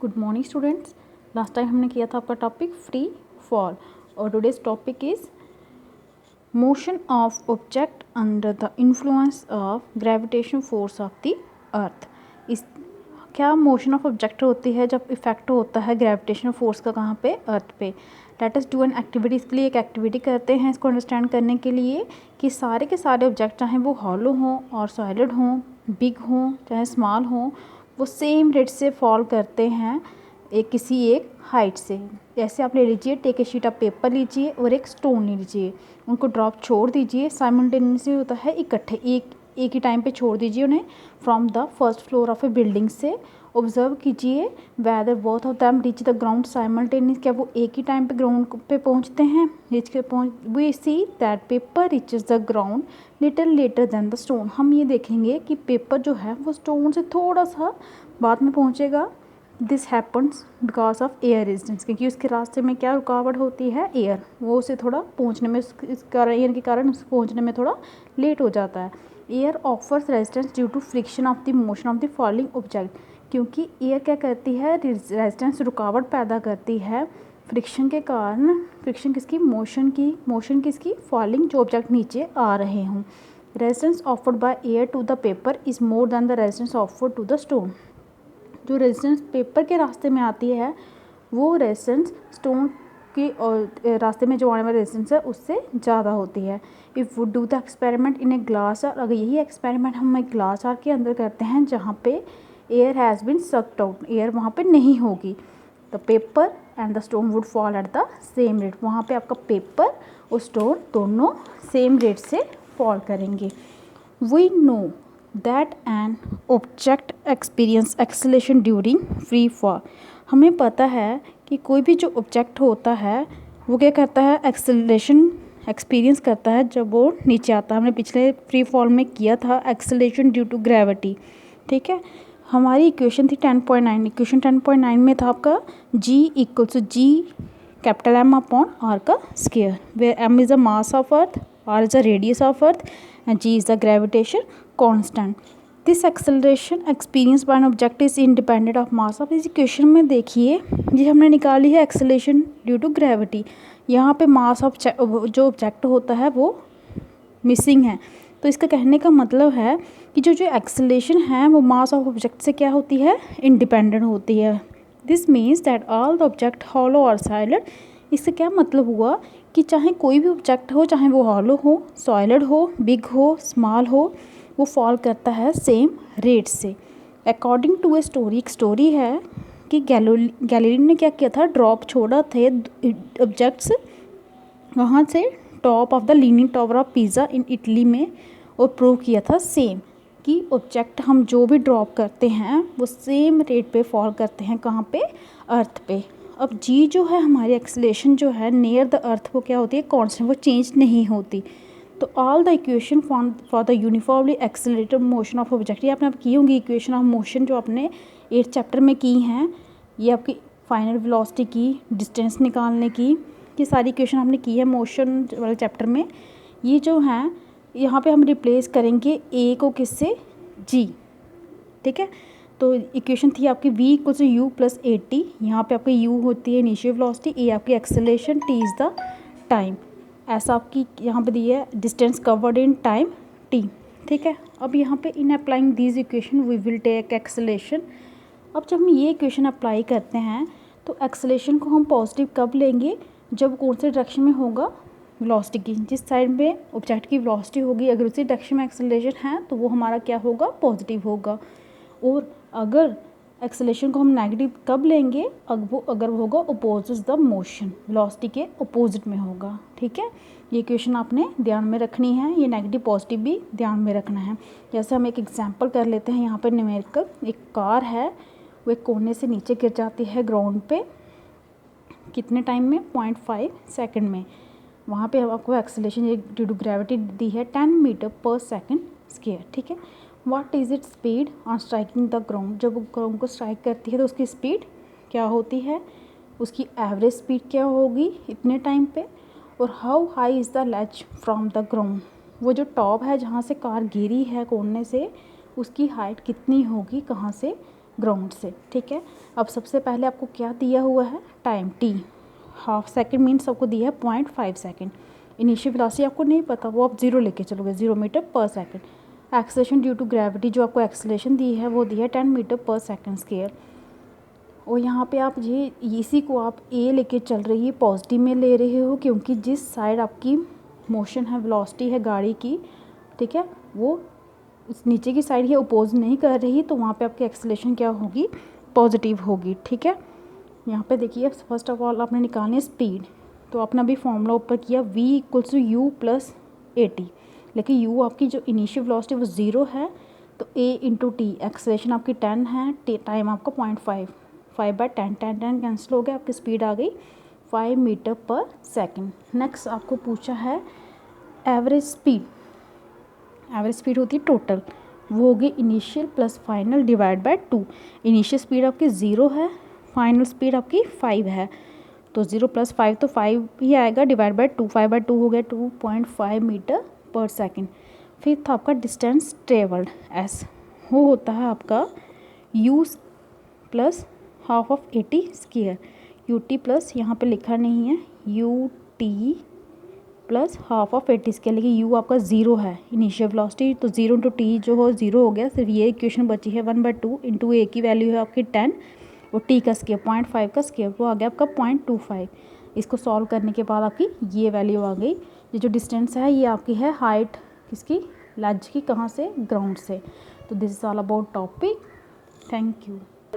Good morning students. Last time हमने किया था आपका टॉपिक फ्री फॉल और today's topic is motion of object under the influence of gravitation force of the earth. इस क्या motion of object होती है जब इफेक्ट होता है ग्रेविटेशन फोर्स का कहाँ पे, अर्थ पे। Let us do an activity. इसके लिए एक एक्टिविटी करते हैं इसको अंडरस्टैंड करने के लिए कि सारे के सारे ऑब्जेक्ट चाहे वो हॉलो हों और सॉलिड हों, बिग हों चाहे स्मॉल हों, वो सेम रेट से फॉल करते हैं किसी एक हाइट से। जैसे आप ले लीजिए, take a sheet of paper लीजिए और एक स्टोन ले लीजिए, उनको ड्रॉप छोड़ दीजिए। साइमल्टेनियसली होता है इकट्ठे, एक ही टाइम पे छोड़ दीजिए उन्हें from the first floor of a building से। ऑब्जर्व कीजिए whether both of them reach the ground simultaneous, क्या वो एक ही टाइम पे ग्राउंड पे पहुंचते हैं। We see that paper reaches the ground little later than the stone. हम ये देखेंगे कि पेपर जो है वो स्टोन से थोड़ा सा बाद में पहुंचेगा। This happens because of air resistance, क्योंकि उसके रास्ते में क्या रुकावट होती है, एयर। वो उसे थोड़ा पहुंचने में इस कारण, एयर के कारण उसे पहुंचने में थोड़ा लेट हो जाता है। Air offers resistance due to friction of the motion of the falling object, क्योंकि एयर क्या करती है, रेजिस्टेंस रुकावट पैदा करती है फ्रिक्शन के कारण। फ्रिक्शन किसकी, मोशन किसकी, फॉलिंग, जो ऑब्जेक्ट नीचे आ रहे हों। Resistance offered by air to the paper is more than the resistance offered to the stone. जो रेजिस्टेंस पेपर के रास्ते में आती है वो रेजिस्टेंस स्टोन के रास्ते में जो आने वाला रेजिस्टेंस है उससे ज़्यादा होती है। If would do the experiment in a glass jar, अगर यही एक्सपेरिमेंट हम एक ग्लास आर के अंदर करते हैं जहाँ पे air has been sucked out, air वहाँ पे नहीं होगी, the paper and the stone would fall at the same rate. वहाँ पे आपका पेपर और स्टोन दोनों सेम रेट से फॉल करेंगे। We know that an object experience acceleration during free fall. हमें पता है कि कोई भी जो ऑब्जेक्ट होता है वो क्या करता है, एक्सेलेरेशन एक्सपीरियंस करता है जब वो नीचे आता है। हमने पिछले फ्री फॉल में किया था एक्सेलेरेशन ड्यू टू ग्रेविटी, ठीक है। हमारी इक्वेशन थी 10.9। इक्वेशन 10.9 में था आपका g equals to G capital M upon r का square, where m is the mass of Earth, r is the radius of Earth and g is the gravitation constant. This acceleration experience by an object is independent of mass. Of इस equation में देखिए, ये हमने निकाली है acceleration due to gravity. यहाँ पे mass of जो ऑब्जेक्ट होता है वो मिसिंग है, तो इसका कहने का मतलब है कि जो एक्सेलरेशन है वो मास ऑफ ऑब्जेक्ट से क्या होती है, इंडिपेंडेंट होती है। This means that all the object hollow और सॉलिड। इससे क्या मतलब हुआ कि चाहे कोई भी ऑब्जेक्ट हो, चाहे वो हॉलो हो, सॉलिड हो, बिग हो, स्मॉल हो, वो फॉल करता है सेम रेट से। अकॉर्डिंग टू ए स्टोरी, एक स्टोरी है कि गैलीली ने क्या किया था, ड्रॉप छोड़ा थे ऑब्जेक्ट्स वहाँ से top of the leaning tower of pizza in Italy में, और प्रूव किया था सेम कि ऑब्जेक्ट हम जो भी ड्रॉप करते हैं वो सेम रेट पे फॉल करते हैं, कहाँ पे, अर्थ पे। अब जी जो है हमारी एक्सेलरेशन जो है नियर द अर्थ, वो क्या होती है, कांस्टेंट, वो चेंज नहीं होती। तो all the equation for the uniformly accelerated motion of object, ये आपने की होंगी इक्वेशन ऑफ मोशन जो आपने 8th चैप्टर में की हैं। ये आपकी फाइनल वेलोसिटी की, डिस्टेंस निकालने की, ये सारी इक्वेशन आपने की है मोशन वाले चैप्टर में। ये जो हैं यहाँ पे हम रिप्लेस करेंगे ए को किससे, जी, ठीक है। तो इक्वेशन थी आपकी v equals to u plus a t. यहाँ पर आपकी u होती है इनिशियल वेलोसिटी, ए आपकी acceleration, t is the time. ऐसा आपकी यहाँ पे दी है distance covered in time t, ठीक है। अब यहाँ पे in applying these equation we will take acceleration. अब जब हम ये इक्वेशन अप्लाई करते हैं तो एक्सेलरेशन को हम पॉजिटिव कब लेंगे, जब कौन से डायरेक्शन में होगा, वेलोसिटी की, जिस साइड में ऑब्जेक्ट की वेलोसिटी होगी अगर उसी डायरेक्शन में एक्सेलरेशन है तो वो हमारा क्या होगा, पॉजिटिव होगा। और अगर एक्सेलरेशन को हम नेगेटिव कब लेंगे, अगर वो होगा अपोजिट द मोशन, वेलोसिटी के अपोजिट में होगा, ठीक है। ये इक्वेशन आपने ध्यान में रखनी है, ये नेगेटिव पॉजिटिव भी ध्यान में रखना है। जैसे हम एक एग्जांपल कर लेते हैं, यहाँ पर न्यूमेरिकल, एक कार है, वो एक कोने से नीचे गिर जाती है ग्राउंड पे, कितने टाइम में, 0.5 सेकंड में। वहाँ पे आपको एक्सेलरेशन ड्यू टू ग्रेविटी दी है 10 मीटर पर सेकंड स्क्वायर, ठीक है। What is it speed on striking the ground, जब ग्राउंड को स्ट्राइक करती है तो उसकी स्पीड क्या होती है, उसकी एवरेज स्पीड क्या होगी इतने टाइम पे। और how high is the ledge from the ground, वो जो टॉप है जहाँ से कार गिरी है कोने से, उसकी हाइट कितनी होगी कहाँ से, ग्राउंड से, ठीक है। अब सबसे पहले आपको क्या दिया हुआ है, time T, half second means आपको दिया है 0.5 सेकेंड। इनिशियल वेलोसिटी आपको नहीं पता, वो आप 0 लेके चलोगे, 0 metre per second. Acceleration due to gravity जो आपको एक्सेलरेशन दी है वो दी है 10 मीटर पर सेकेंड स्क्वायर। और यहाँ पे आप ये इसी को आप ए लेके चल रही है, पॉजिटिव में ले रहे हो, क्योंकि जिस साइड आपकी मोशन है, वेलोसिटी है गाड़ी की, ठीक है, वो नीचे की साइड ही अपोज नहीं कर रही, तो वहाँ पे आपकी एक्सेलरेशन क्या होगी, पॉजिटिव होगी, ठीक है। यहाँ पे देखिए फर्स्ट ऑफ ऑल आपने निकालनी है स्पीड, तो आपने अभी फॉर्मूला ऊपर किया v equals to u plus a t, लेकिन u आपकी जो इनिशियल वेलोसिटी वो 0 है, तो a इंटू टी, एक्सेलरेशन आपकी 10 है, टाइम आपका 0.5, 5/10, 10 कैंसिल हो गया, आपकी स्पीड आ गई 5 मीटर पर सेकेंड। नेक्स्ट आपको पूछा है एवरेज स्पीड। एवरेज स्पीड होती है टोटल, वो होगी initial plus final divide by 2। Initial speed आपकी 0 है, फाइनल स्पीड आपकी 5 है, तो 0 + 5 तो 5 ही आएगा, डिवाइड बाय 2, 5/2 हो गया 2.5 मीटर पर सेकेंड। फिर था आपका डिस्टेंस ट्रेवल्ड एस, वो होता है आपका you plus half of 80 square, U T plus यहाँ पे लिखा नहीं है U T plus half of 80 square, लेकिन यू आपका 0 है इनिशियल वेलोसिटी, तो 0 इंटू टी जो हो 0 हो गया, सिर्फ ये इक्वेशन बची है 1/2 इंटू ए की वैल्यू है आपकी 10 और टी का स्क्वायर 0.5 का स्क्वायर, वो आ गया आपका 0.25। इसको सॉल्व करने के बाद आपकी ये वैल्यू आ गई। ये जो डिस्टेंस है ये आपकी है हाइट किसकी, लेज की, कहाँ से, ग्राउंड से। तो this is all about topic. Thank you.